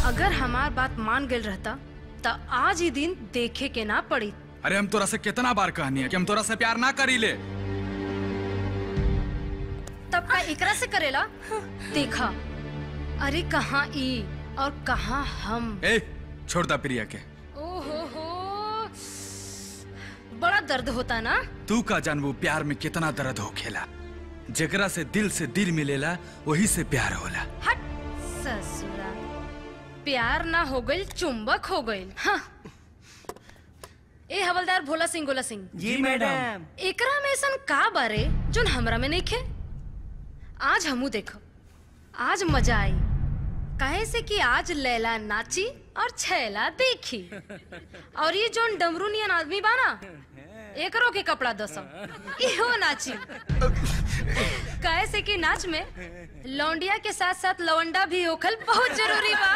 अगर हमार बात मान गए रहता तो आज ही दिन देखे के ना पड़ी। अरे हम तोरा से कितना बार कहनी है कि हम तोरा से प्यार ना करी ले। तब का एकरा से करेला? देखा, अरे कहाँ ई और कहाँ हम। ए, छोड़ दा प्रिया के। ओहो हो, बड़ा दर्द होता ना। तू का जानबू प्यार में कितना दर्द हो खेला। जेकरा से दिल मिलेला वही से प्यार होला। हट ससुरा, प्यार ना हो गई चुंबक हो गई। हाँ। ए हवलदार भोला सिंह गोला सिंह। जी मैडम। एकरा में ऐसा का बारे जोन हमरा में नहीं खे? आज हमू देखो, आज मजा आई। काहे से कि आज लैला नाची और छैला देखी। और ये जोन डमरू नियन आदमी बाना, एकरो के कपड़ा दसो, इहो नाची। काहे से कि नाच में लौंडिया के साथ साथ लवंडा भी होखल बहुत जरूरी बा।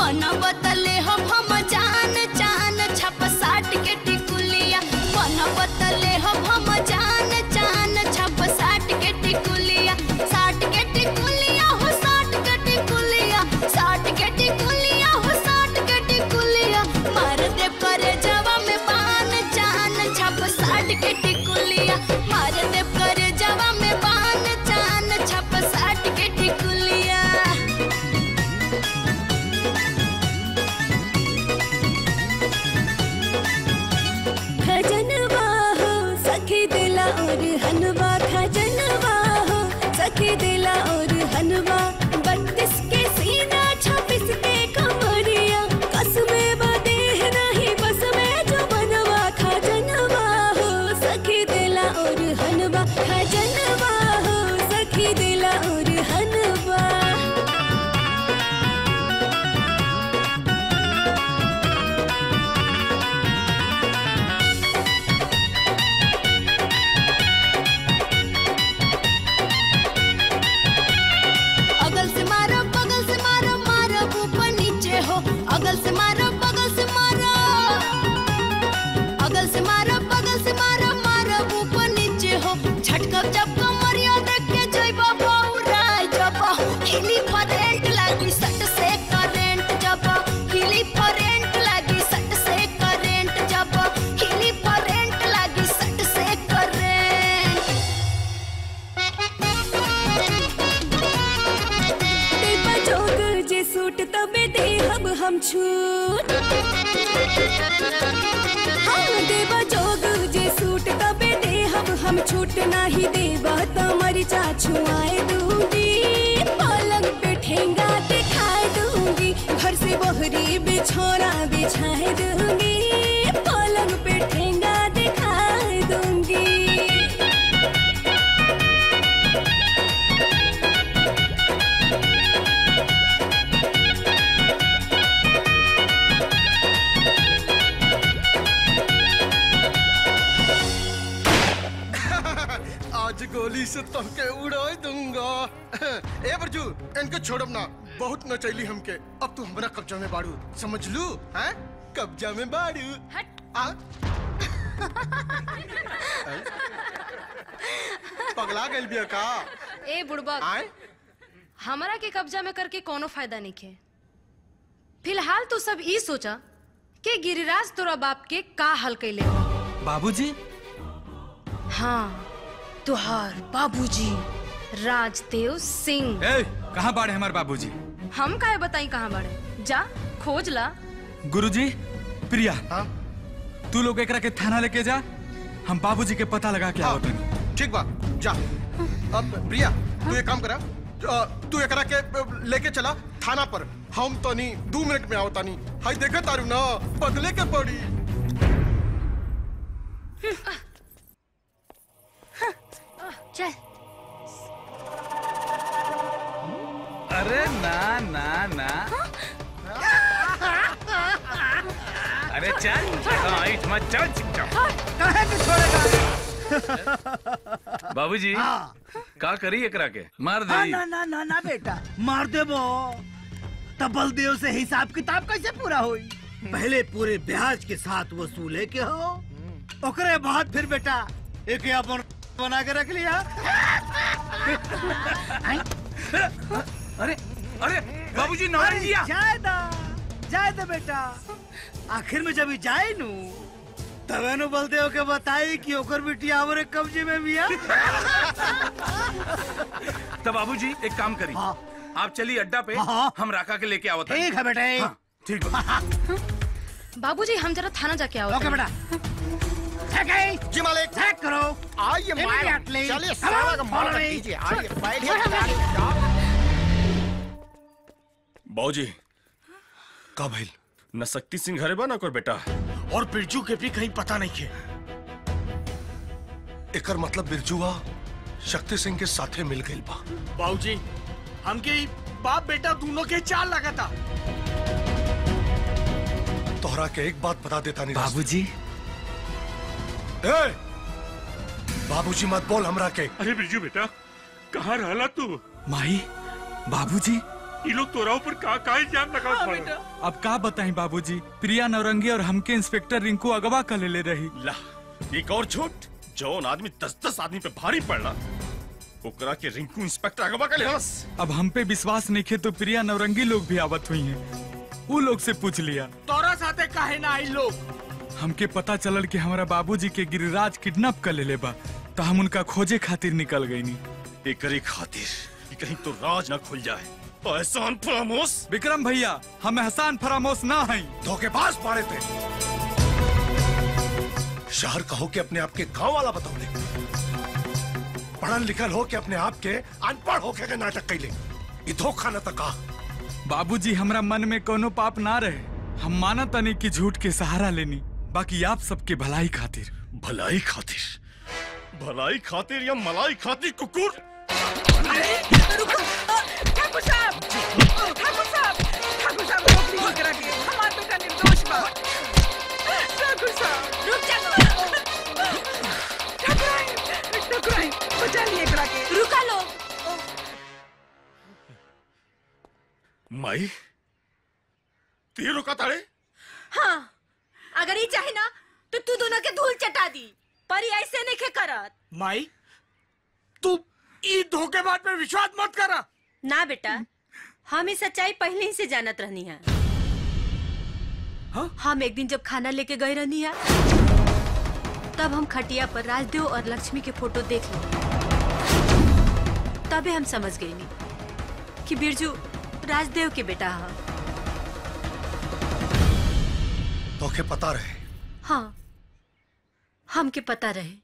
बनबता ले हम जान जान छप साट के टिकुलिया। बनबता ले हम जान जान छप साट के टिकुलिया। साट के टिकुलिया हो साट के टिकुलिया। साट के टिकुलिया हो साट के टिकुलिया। मार दे करे जवा में बान जान छप साट के टिकुलिया। मार दे करे जवा में बान जान छप साट के टिकुलिया। खजनवा हो सखी दिला और हनवा। खजनवा हो सखी दिला और हनवा। 32 के सीना 26 के कमरिया। कसमे बदेह नहीं बस में जो बनवा। खजनवा हो सखी दिला और हनवा। खजनवा हो सखी दिला और हनवा। अगल से मारो बगल से मारो मारो ऊपर नीचे हो। अगल से मारो बगल से मारो। अगल से मारो बगल से मारो मारो ऊपर नीचे हो। झटकब जब कमरिया देख के जइबा बौराई जब। हिली फरेंट लागी सट से करेंट जब। हिली फरेंट लागी सट से करेंट जब। हिली फरेंट लागी सट से करेंट। देबा जोग जे सूट तबे देहब हम छूट। हाँ देबा जोग जे सूट तबे देहब हम छूट। नाही देबा त मरिचा छुआए दूंगी। पलंग पे ठेंगा दिखाए दूंगी। घर से बहरी बिछोरा बिछाए दूंगी। पलंग पे ठेंगा दिखाए दूंगी। आज गोली से तुमके उड़ा दूंगा। ए बरजू, इनके छोड़ब ना। बहुत नचैली हमके। अब तू हमरा कब्जा में बाड़ू, समझ लू? हैं? कब्जा में बाड़ू। आ? पगला गइल बिया का? ए बुड़बक, आए? हमरा के कब्जा में करके कोनो फायदा नहीं खे। फिलहाल तो सब ई सोचा कि गिरिराज तोरा बाप के का हल कैले हो। बाबूजी? हाँ, तुहार बाबूजी राजदेव सिंह। ए, कहाँ बाड़े हमारे बाबूजी? हम काहे बताई कहाँ बाड़े? जा खोज ला। गुरुजी, प्रिया, हाँ? तू लोग एकरा के थाना लेके जा। हम बाबूजी के पता लगा के आवत हनी। ठीक बा, जा। अब प्रिया, तू एक काम करा। तू एकरा के लेके चला थाना पर। हम तो नहीं 2 मिनट में आवता नहीं। हाय देखा तारू ना, बदले के पड़ी। चल। अरे ना ना ना। अरे चल, मत चल। कहे भी छोड़ेगा। बाबूजी, का करी एकरा के मार दे। ना ना ना ना बेटा मार देबो तब बलदेव से हिसाब किताब कैसे पूरा होई? पहले पूरे ब्याज के साथ वसूले के हो, ओकरे बाद फिर बेटा एक अपन बना के रख लिया। अरे अरे बाबूजी नौकरी दिया। जाए दो बेटा, आखिर में जब जाए नू तबे नु बलदेव के बताई कि ओकर बिटिया हमारे कब्जे में भी है। तो बाबूजी एक काम करी, हाँ। आप चलिए अड्डा पे, हाँ। हम राका के लेके आवत हैं। ठीक है बेटा। हाँ, ठीक है। बाबूजी हम जरा थाना जाके आओ। ओके बेटा। जी मालिक। चेक करो। आइए Immediately. चलिए Come on, सारा का follow मार me. कीजिए। आइए बैठिए। बाबूजी का भइल? न शक्ति सिंह घरे बा ना कोई बेटा, और बिरजू के भी कहीं पता नहीं है। एकर मतलब बिरजुआ शक्ति सिंह के साथे मिल गई बा। बाबूजी हमके बाप बेटा दोनों के चाल लगा था। तोहरा के एक बात बता देता नहीं बाबूजी बाबूजी मत बोल हमरा के। अरे बिरजू बेटा कहाँ रहला तू? माही बाबूजी ये लोग तोरा ऊपर का इल्जाम लगावत बाड़े? अब का बताएं बाबूजी, प्रिया नौरंगी और हमके इंस्पेक्टर रिंकू अगवा कर ले रही। ला एक और झूठ, जौन आदमी 10-10 आदमी पे भारी पड़ला ओकरा के रिंकू इंस्पेक्टर अगवा कर लेहस। अब हम पे विश्वास नहीं खे तो प्रिया नौरंगी लोग भी आवत हुई हैं, वो लोग से पूछ लिया। तोरा साथे काहे ना आई लोग? हमके पता चलल कि हमारा बाबूजी के गिरिराज किडनैप कर ले बा, तो हम उनका खोजे खातिर निकल गई नी। एकरे खातिर कि कहीं तो राज ना खुल जाए। एहसान फरामोश। विक्रम भैया हम एहसान फरामोश ना हैं। धोखेबाज पाड़े थे। शहर कहो कि अपने आप के गांव वाला बताओ, पढ़ल लिखल हो के अपने आप के अनपढ़ होके के नाटक कैले। ये धोखा न तका। बाबूजी हमरा मन में कोनो पाप ना रहे, हम माना तनी कि झूठ के सहारा लेनी, बाकी आप सबके भलाई खातिर। भलाई खातिर? भलाई खातिर या मलाई खातिर कुकुर? ठाकुर साहब नौकरी नहीं करा के हमार बेटा निर्दोष बा। ठाकुर साहब रुक जा। ठाकुर बचा लिए एकरा के। रुका लो। माई ते रुका ताड़े? हाँ, अगर ये चाहे ना तो तू दोनों के धूल चटा दी, पर ये ऐसे नहीं के करत। माई तू ई धोखेबाज पे विश्वास मत करा। ना बेटा, हम ये सच्चाई पहले ही से जानत रहनी है। हाँ? हम एक दिन जब खाना लेके गए रहनी है, तब हम खटिया पर राजदेव और लक्ष्मी के फोटो देख ली। तबे हम समझ गए नहीं कि बिरजू राजदेव के बेटा है। तोके पता रहे? हाँ, हमके पता रहे।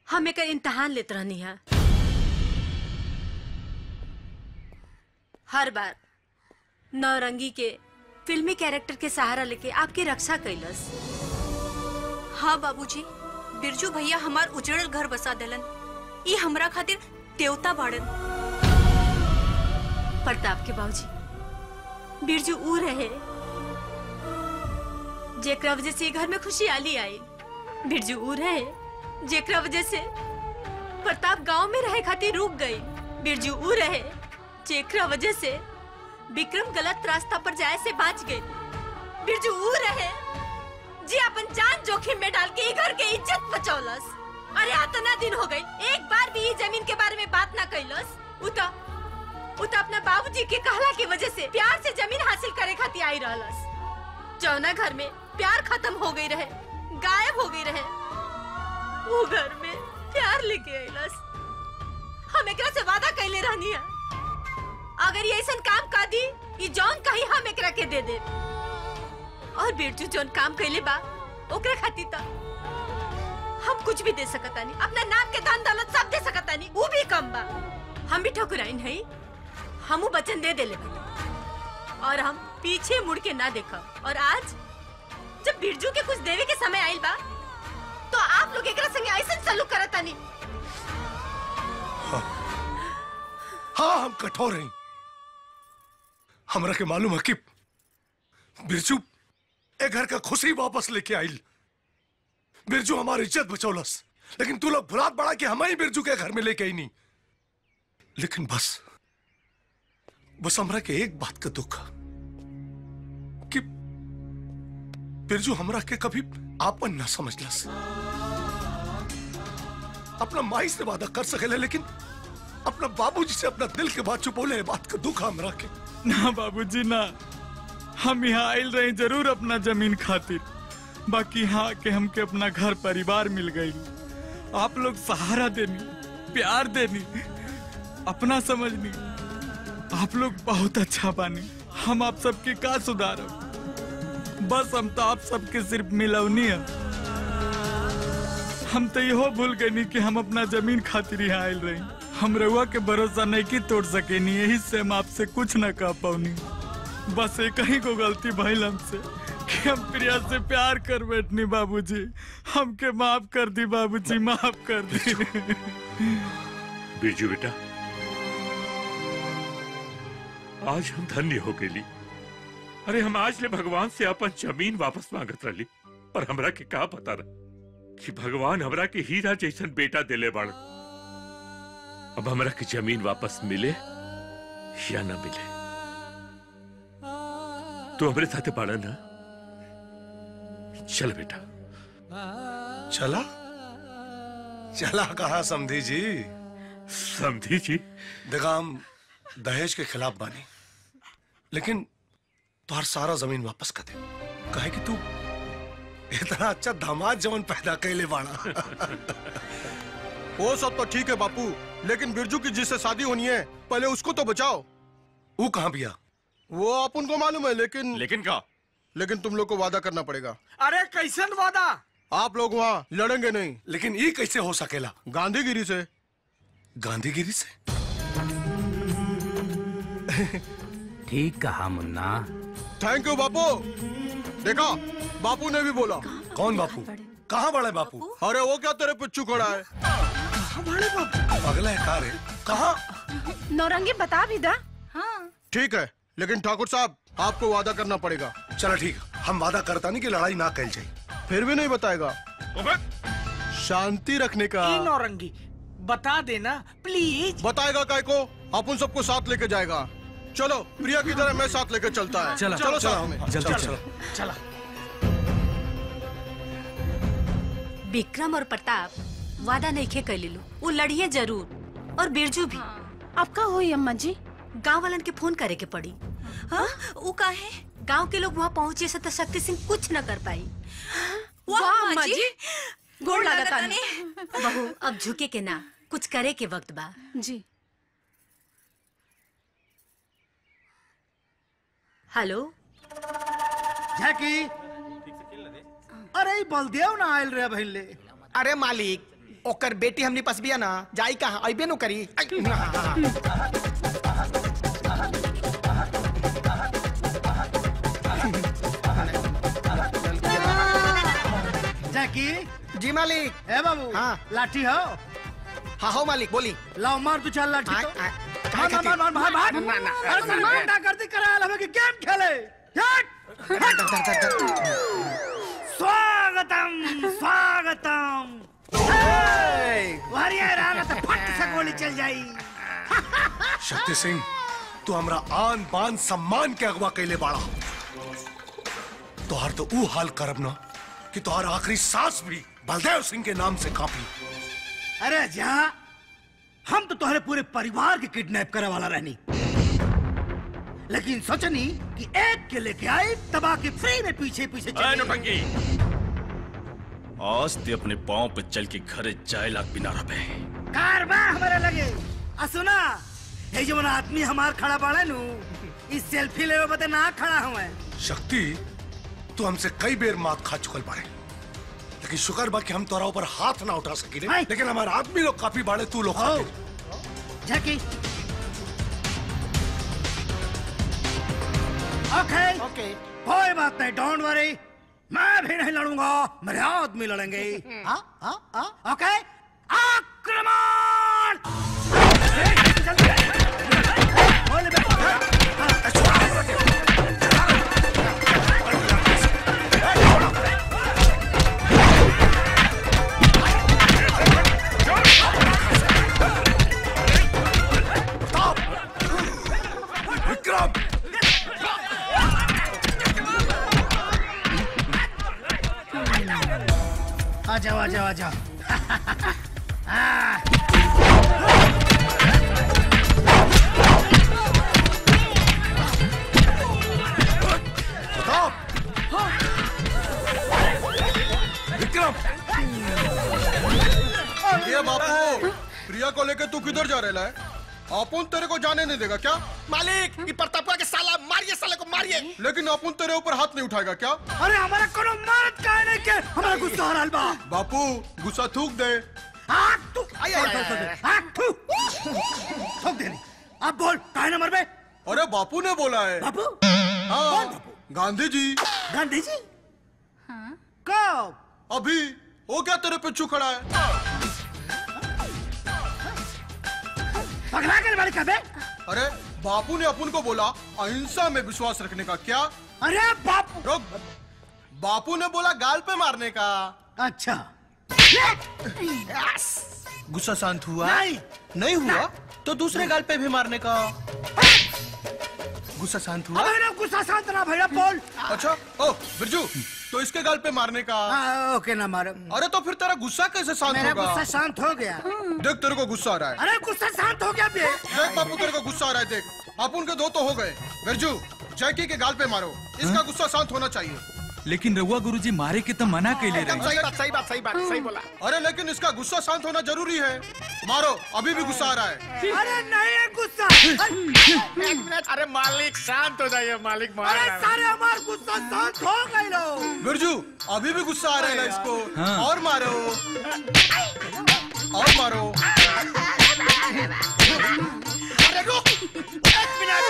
हम एक इम्तिहान लेते रहनी है। हर बार नौरंगी के फिल्मी कैरेक्टर के सहारा लेके आपकी रक्षा कैलस। हाँ बाबूजी, बिरजू भैया हमार उजड़ल घर बसा देलन। ये हमरा खातिर देवता बाड़न। प्रताप के बाबूजी, बिरजू ऊ रहे जेकरा वजह से घर में खुशहाली आई। बिरजू ऊ रहे जेकरा वजह से प्रताप गांव में रहे खातिर रुक गई। बिरजू ऊ रहे जेकरा वजह से विक्रम गलत रास्ता पर जाए से बच गए। बिरजू ऊ रहे जी अपन जान जोखिम में डाल के घर के इज्जत बचौलस। अरे इतना दिन हो गई, एक बार भी ये जमीन के बारे में बात ना कैलस। उता अपना बाबूजी के कहला की वजह से प्यार से जमीन हासिल करे खातिर आई रहलस। जौना घर में प्यार खत्म हो गई रहे, गायब हो गई रहे, वो घर में प्यार लेके आइलस। हम एकरा से वादा कैले रहनी है, अगर ये ऐसा काम कर दी, ये जौन कहीं हम एकरा के दे दे। और बिरजू जौन काम कैले बा ओकरा खातिर त हम कुछ भी दे सकता नहीं। अपना नाम के धन दौलत सब दे सकता नहीं, वो भी कम बा। हम भी ठकुराइन है, हमू वचन दे देले बा और हम पीछे मुड़ के ना देखा। और आज जब बिरजू के कुछ देवे के समय आइल बा, तो आप लोग एकरा संगे ऐसा सलूक करता नहीं। हाँ हम कठोर हैं। हमरा के मालूम है कि बिरजू ए घर का खुशी वापस लेके आइल। बिरजू हमारी इज्जत बचौलस, लेकिन तू लोग भुलात बड़ा कि हम ही बिरजू के घर में लेके आई नहीं। लेकिन बस हमरा के एक बात का दुख कि बिरजू हमरा के कभी आपन ना समझलस। अपना माई से वादा कर सकेले लेकिन अपना बाबूजी से अपना दिल के बात छुपोले है, बात का दुख हमरा के। ना बाबूजी ना, हम यहाँ आयल रहे जरूर अपना जमीन खातिर, बाकी यहाँ के हमके अपना घर परिवार मिल गई। आप लोग सहारा देनी, प्यार देनी, अपना समझनी, आप लोग बहुत अच्छा बानी। हम आप सबके का सुधारब, बस हम तो आप सबके सिर्फ मिलवनी है। हम तो यहो भूल गए कि हम अपना जमीन खातिर यहाँ आयल रही। हम रउआ के भरोसा नहीं की तोड़ सकेनी, यही से हम आपसे कुछ न कह पाऊनी। बस एक ही को गलती भइल हमसे कि हम प्रिया से प्यार कर बैठनी। बाबूजी हमके माफ कर दी, बाबूजी माफ कर दी। बिरजू बेटा, आज हम धन्य हो गेली। अरे हम आज ले भगवान से अपन जमीन वापस मांगत रही, पर हमरा के का पता रहा कि भगवान हमरा के हीरा जैसन बेटा दिले बाड़। अब हमरा की जमीन वापस मिले या ना मिले, तो हमरे साथे बाड़ा ना। चल बेटा। चला चला कहा समधी जी? समधी जी देखा हम दहेज के खिलाफ बानी, लेकिन तुहार सारा जमीन वापस कर दे। कहे कि तू इतना अच्छा दामाद जवन पैदा कैले बाड़ा। वो सब तो ठीक है बापू, लेकिन बिरजू की जिससे शादी होनी है पहले उसको तो बचाओ। वो कहाँ बिया? वो अपन को मालूम है, लेकिन क्या? लेकिन तुम लोग को वादा करना पड़ेगा। अरे कैसन वादा? आप लोग वहाँ लड़ेंगे नहीं। लेकिन ये कैसे हो सकेला? गांधीगिरी से। गांधीगिरी से? ठीक कहा मुन्ना। थैंक यू बापू। देखा, बापू ने भी बोला। कौन बापू? कहाँ बड़ा है बापू? अरे वो क्या तेरे पिच्चू खड़ा है? अगला है कार है। कहाँ? नौरंगी बता भी दा। हाँ ठीक है, लेकिन ठाकुर साहब आपको वादा करना पड़ेगा। चलो ठीक, हम वादा करता नहीं कि लड़ाई ना कैल जाए। फिर भी नहीं बताएगा? शांति रखने का। नौरंगी बता देना प्लीज। बताएगा काय को? अपन सबको साथ लेके जाएगा। चलो प्रिया की तरह मैं साथ लेके चलता है। चलो साथ में। चला। विक्रम और प्रताप वादा नहीं खे कर लो, वो लड़िए जरूर, और बिरजू भी। अब का हुई अम्मा जी? गांव वालन के फोन करे के पड़ी। हाँ? वो का है? गांव के लोग वहाँ पहुँचे से तो शक्ति सिंह कुछ न कर पाई। वाह अम्मा जी, गोड़ लगाता ने। बहू अब झुके के ना, कुछ करे के वक्त बा। जी। हेलो झाकी, अरे बलदेव ना आयल रे भइले। अरे मालिक, ओकर बेटी हमनी पास बिया ना, जाई कहां? अइबे नो करी। झाकी जी मालिक। ए बाबू। हाँ लाठी हो? हाँ हो मालिक, बोली। लाओ मार तू चल लाठी। मार करती कराल हमें कि गेम खेले। स्वागतम। वारियर आना तो फट से गोली चल जाई। शक्ति सिंह, तू हमरा आन बान सम्मान के अगवा कैले बाड़ा। तोहार तो ऊ हाल करब ना कि तोहार आखिरी सांस भी बलदेव सिंह के नाम से कापी। अरे जा, हम तो तुम्हारे पूरे परिवार के किडनैप करे वाला रहनी, लेकिन सोचनी कि एक के लेके आए तबाह के फ्री में पीछे पीछे चले। आज ते अपने पांव पे चल के घरे जाए लाग बिना रहे। कारवा हमारे लगे। सुना, ये जो आदमी हमार खड़ा बाड़े नु, इस सेल्फी लेवे बदे ना खड़ा हुए। शक्ति, तू हमसे कई बेर मात खा चुकल बाड़े, लेकिन शुक्र बा कि हम तोरा ऊपर हाथ ना उठा सकी। लेकिन हमारे आदमी लोग काफी बाड़े, तू लोग झाकी। ओके, कोई बात नहीं, डोंट वरी। मैं भी नहीं लड़ूंगा, मेरे आदमी लड़ेंगे। ओके, आक्रमण! जाओ आ जाओ आ जाओ। विक्रम, ये बापू, प्रिया को लेके तू किधर जा रहा है? अपुन तेरे को जाने नहीं देगा क्या? मालिक, ये प्रतापा के साला मारिए, साले को मारिए। लेकिन अपुन तेरे ऊपर हाथ नहीं उठाएगा क्या? अरे हमारा कोनो मारत काहे नहीं के? हमारा गुस्सा हो रहा बा। बापू गुस्सा थूक दे। थूक दे। अब बोल काहे न मरबे? अरे बापू ने बोला है। बापू? हाँ, गांधी जी। गांधी जी? हाँ। कब? अभी। वो क्या तेरे पिछू खड़ा है? पगला के वाले कबे? अरे बापू ने अपन को बोला अहिंसा में विश्वास रखने का। क्या? अरे बापू। रुक, बापू ने बोला गाल पे मारने का। अच्छा। गुस्सा शांत हुआ? नहीं हुआ तो दूसरे गाल पे भी मारने का। गुस्सा शांत हुआ? अबे गुस्सा शांत ना भैया बोल। अच्छा, ओ बिरजू, तो इसके गाल पे मारने का। ओके ना मारो। अरे तो फिर तेरा गुस्सा कैसे शांत होगा? मेरा गुस्सा शांत हो गया। देख तेरे को गुस्सा आ रहा है। अरे गुस्सा शांत हो गया बे। देख बापू तेरे को गुस्सा आ रहा है। देख अपन के दो तो हो गए। बिरजू, जैकी के गाल पे मारो। इसका गुस्सा शांत होना चाहिए। लेकिन रहुआ गुरुजी मारे के तो मना के ले सही बात, सही बात, सही बात, सही बोला। अरे लेकिन इसका गुस्सा शांत होना जरूरी है। मारो, अभी भी गुस्सा आ रहा है। अरे नहीं है गुस्सा। एक मिनट, अरे मालिक शांत हो जाइए मालिक। अरे सारे हमारा गुस्सा शांत हो गए लो। बिरजू, अभी भी गुस्सा आ रहा है ना इसको। हाँ। और मारो, और मारो। अरे रुक, एक मिनट।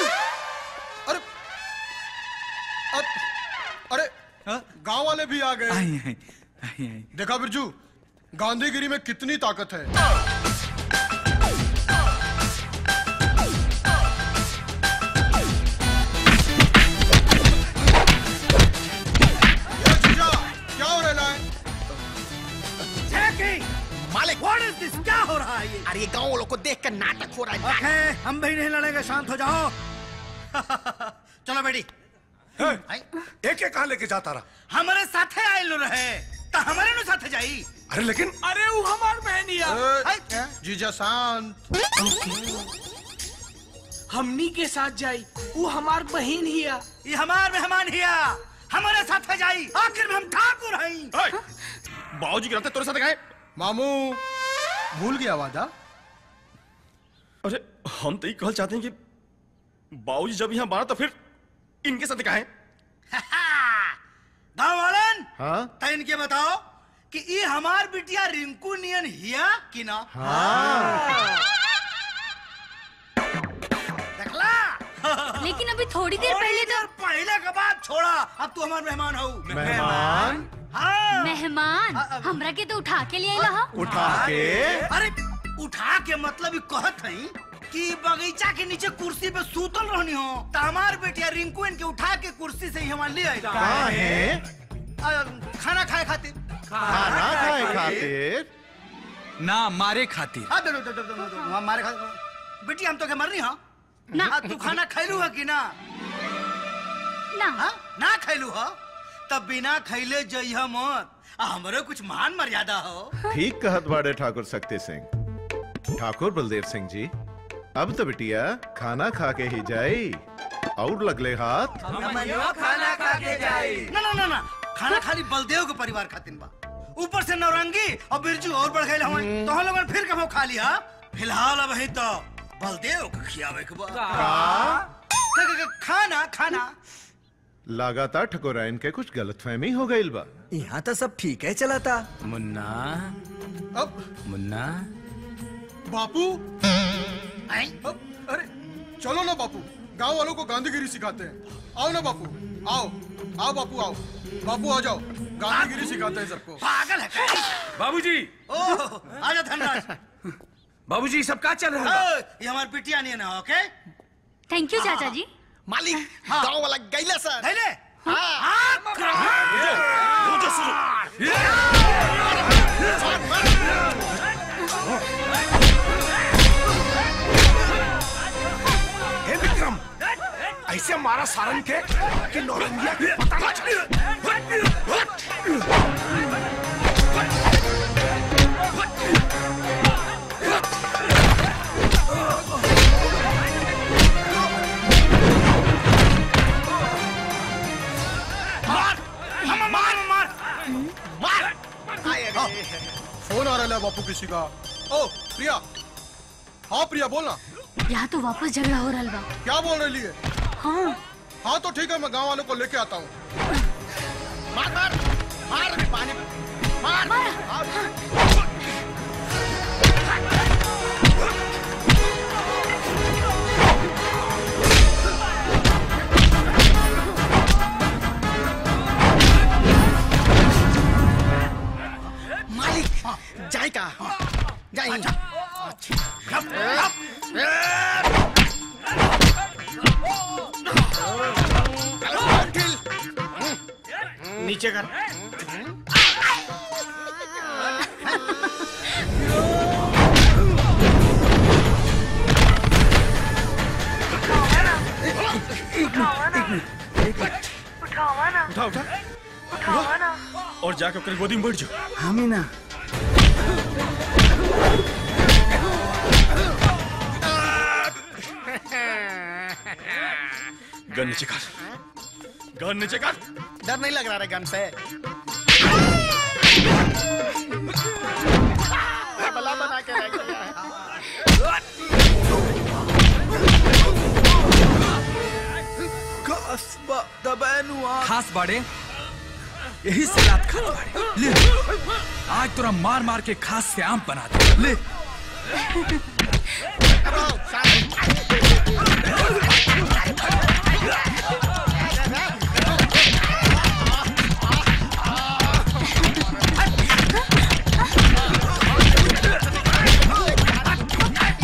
अरे गांव वाले भी आ गए। आई। देखा बिरजू, गांधीगिरी में कितनी ताकत है। जीजा, क्या हो रहा है? मालिक, व्हाट इज दिस? क्या हो रहा है ये? अरे गांव वालों को देख कर नाटक हो रहा है। ओके, हम भी नहीं लड़ेंगे, शांत हो जाओ। चलो बेटी। एक कहाँ लेके जाता रहा? हमारे साथे आइल रहे तो हमारे नु साथे जाई। अरे लेकिन अरे वो हमार बहनिया। जीजा शांत। हमनी के साथ जाई, वो हमार बहन हिया। ये हमार मेहमान हिया, हमारे साथे जाई। आखिर में हम ठाकुर हई। बाबूजी के रहते तेरे साथ गए। मामू भूल गया वादा। अरे हम तो ये कहना चाहते हैं कि बाबूजी जब यहाँ बारा तो फिर इनके साथ कहा है। गाँव वालन, हाँ? तो इनके बताओ कि ये हमार बिटिया रिंकू नियन हिया कि ना? हाँ। देखला? लेकिन अभी थोड़ी देर पहले तो पहले का बात छोड़ा, अब तू हमार मेहमान हो। मेहमान? हाँ। मेहमान हमरा के तो उठा के लिए आइला। उठा के? अरे उठा के मतलब कहत हई कि बगीचा के नीचे कुर्सी पे सूतल रहनी हो तो हमार बेटिया रिंकू इनके उठा के कुर्सी से ही हमारे ले आई। खाना खाए खातिर। खाना खाए खातिर? ना मारे खातिर। हाँ दो मारे खातिर। बेटी हम तो के मरनी हो ना। तू खाना खैलू है कि ना? ना ना खैलू हो तब बिना खैले जइह मत। हमरे कुछ मान मर्यादा हो। ठीक कहत बाड़े ठाकुर शक्ति सिंह। ठाकुर बलदेव सिंह जी, अब तो बिटिया खाना खा के ही जाई। और लगले हाथ खाना खा के जाई। ना ना ना ना, खाना खाली बलदेव के परिवार खातिर बा। ऊपर से नौरंगी और बिरजू और बढ़ गए हवन। तो हम लोगन फिर कबो खा लिया। फिलहाल अब ही तो बलदेव के खियावे के बा। खाना खाना लगातार ठकुराइन के कुछ गलतफहमी हो गई बा। यहाँ तो सब ठीक है चला था। मुन्ना, अब मुन्ना बापू। अरे चलो ना बापू, गांव वालों को गांधीगिरी सिखाते हैं। आओ ना बापू, आओ आओ बापू, आओ बापू, आ जाओ। गांधीगिरी सिखाते हैं सबको। पागल है क्या? बाबूजी, आजा धनराज। बाबूजी सब क्या चल रहा है? ये हमारी बिटिया नहीं है ना। ओके, थैंक यू चाचा जी। मालिक, गांव वाला गैला सर। गैले? हे विक्रम, ऐसे मारा सारंग के कि नौरंगिया के पता ना चले। है बापू किसी का? ओ प्रिया, हाँ प्रिया बोलना। यहाँ तो वापस झगड़ा हो रहा बा। क्या बोल रही है? हाँ हाँ तो ठीक है, मैं गांव वालों को लेके आता हूँ। मार मार मार पानी मार मालिक जाए का जाए नीचे कर। उठा उठा और जाके अपनी गोदी में बैठ जाओ। हमें ना गन नीचे कर, गन नीचे कर। डर नहीं लग रहा रे गन से? भला बना के रख दिया है। खास बाड़े यही से रात खास बाड़े। ले आज तोरा मार मार के खास से आम बना दे। ले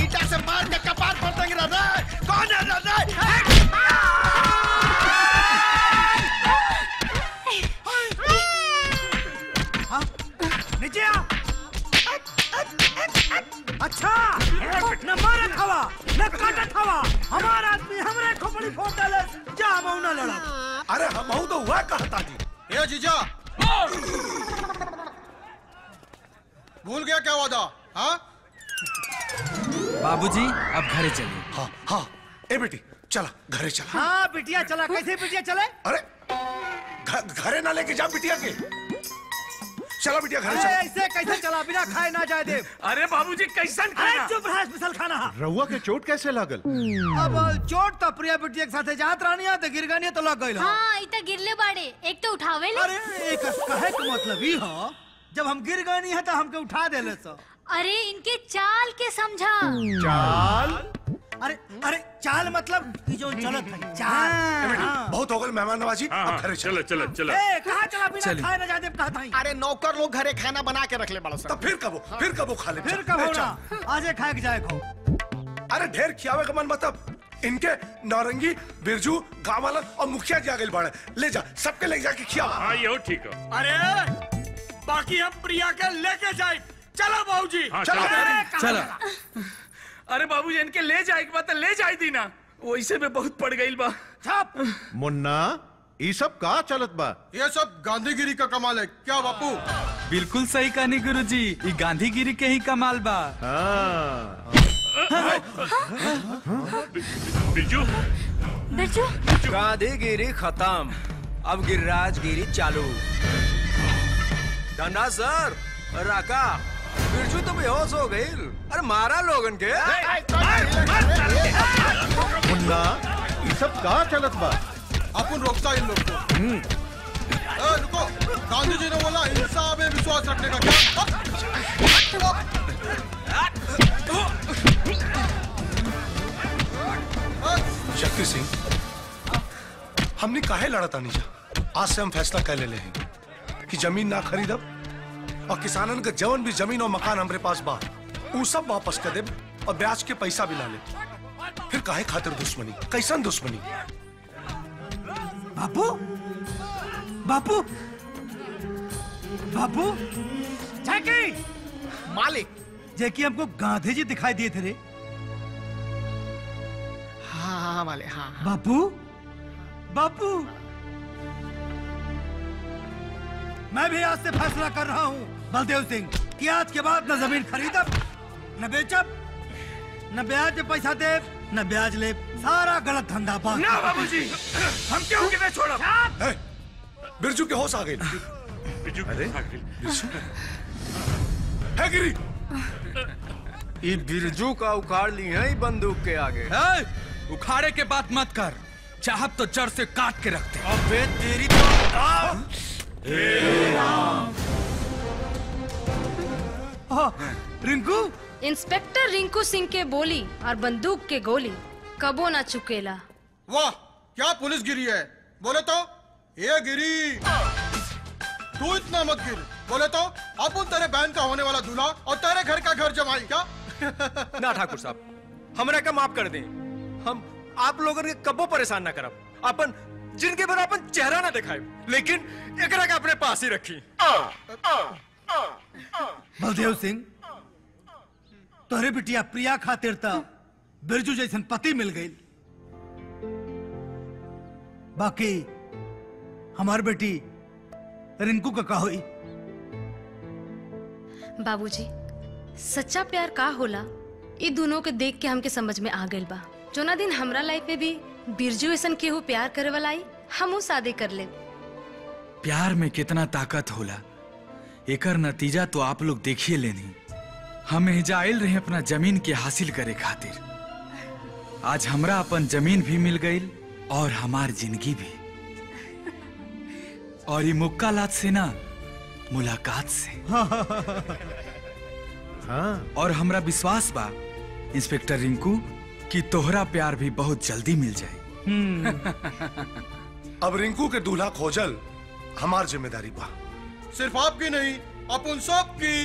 ईटा से मार के कपार पर देंगे राजा। कौन है राजा? नीचे आ। अच्छा न मारत हवा न काटत हवा, हमार आदमी हमरे खोपड़ी फोड़ डाले। जा हम ना लड़ा। अरे हम तो हुआ कहता जी। ए जीजा, भूल गया क्या वादा? हाँ बाबूजी अब घरे चलिए। हाँ हाँ ए बेटी चला घरे चला। हाँ बिटिया चला। कैसे बिटिया चले? अरे घरे ना लेके जा बिटिया के। चला बिटिया घरे चला। ऐसे कैसे चला? बिना खाए ना जाए देव। अरे बाबूजी कैसन अरे चुप रह, मिसल खाना। रहुआ के चोट कैसे लागल? अब चोट तो प्रिया बिटिया के साथे जात रानिया तो गिर गनिया तो लग गइल। हाँ इतना गिरले बाड़े, एक तो उठावे ले। अरे एक कहे के मतलब ई हो जब हम गिर गनी है तो हमके उठा देले सो। अरे इनके चाल के समझा। चाल? अरे अरे चाल मतलब कि जो चलत है चाल। बहुत हो गई मेहमान नवाजी। अब घरे चलो चलो चलो। ए कहां चला? बिना खाए ना जाए देव कहता ही। अरे नौकर लोग घरे खाना बना के रख ले बड़ा सा। तो फिर कबो खा ले। फिर कब होना? आजे खाए के जाए खो। अरे ढेर खियावे का मन मतलब इनके नारंगी बिरजू गाँव वाला और मुखिया जी आ गए बाड़े। ले जा सबके ले जाके खिया। हाँ ये ठीक है। अरे बाकी हम प्रिया के लेके जाए। चलो बाबूजी। हाँ, चलो। अरे बाबूजी इनके ले जाए के बात ले जाए दी ना, वैसे में बहुत पड़ गई बा। मुन्ना ये सब का चलत बा? ये सब गांधीगिरी का कमाल है क्या बापू? बिल्कुल सही कहनी गुरुजी, ये गांधीगिरी के ही कमाल बा। बिरजू बिरजू गांधीगिरी खत्म, अब गिरिराजगिरी चालू। धन्ना सर राका बिरजू तो बेहोश हो गई। अरे मारा लोगन के। मुन्ना ये सब का चलत बा? अपन रोकता इन लोग को। रुको, गांधी जी ने बोला हिंसा में विश्वास रखने का क्या? शक्ति सिंह हमने काहे लड़ा था नीचा? आज से हम फैसला कर ले हैं कि जमीन ना खरीदब और किसानन के जवन भी जमीन और मकान हमारे पास बा वो सब वापस कर दे और ब्याज के पैसा भी ला ले। फिर काहे खातिर दुश्मनी? कैसन दुश्मनी? बापू बापू बापू जैकी मालिक जैकी हमको गांधी जी दिखाई दिए थे रे। हाँ मालिक हाँ। बापू बापू मैं भी आज से फैसला कर रहा हूँ बलदेव सिंह कि आज के बाद न जमीन खरीदब न बेचब न ब्याज पे पैसा दे न ब्याज ले। सारा गलत धंधा बंद। ना बाबूजी हम क्यों कितने छोड़ा? बिरजू के होश आ गई। बिरजू अरे है गिरी। ये बिरजू का उखाड़ ली है बंदूक के आगे। उखाड़े के बात मत कर, चाहत तो जड़ से काट के रखते। अबे तेरी रिंकू। इंस्पेक्टर रिंकू सिंह के बोली और बंदूक के गोली कबो ना चुकेला। वाह क्या पुलिस गिरी है। बोले तो ये गिरी। तू इतना मत गिर। बोले तो अपन तेरे बहन का होने वाला दूल्हा और तेरे घर का घर जमाई क्या। ना ठाकुर साहब, हमरा का माफ कर दें। हम आप लोगों के कबो परेशान ना करब। अपन जिनके बारे अपन चेहरा ना दिखाए, लेकिन एकरा का अपने पास ही रखी। बलदेव सिंह, तोहरे बिटिया प्रिया खातिर ता बिरजू जैसन पति मिल गई, बाकी हमार बेटी रिंकू का हुई। बाबूजी, सच्चा प्यार का होला ये दोनों के देख के हमके समझ में आ गइल बा। जोना दिन हमरा लाइफ में भी बिरजू ऐसन केहू प्यार करे वाला आई, हमू शादी कर ले। प्यार में कितना ताकत होला, एकर नतीजा तो आप लोग देखिए लेनी। हम एजा आइल रहे अपना जमीन के हासिल करे खातिर। आज हमरा अपन जमीन भी मिल गई और हमार जिंदगी भी। और ये मुक्कालात से ना, मुलाकात से। हाँ। और हमरा विश्वास बा इंस्पेक्टर रिंकू कि तोहरा प्यार भी बहुत जल्दी मिल जाए। अब रिंकू के दूल्हा खोजल हमार जिम्मेदारी बा। सिर्फ आपकी नहीं, अपन सबकी।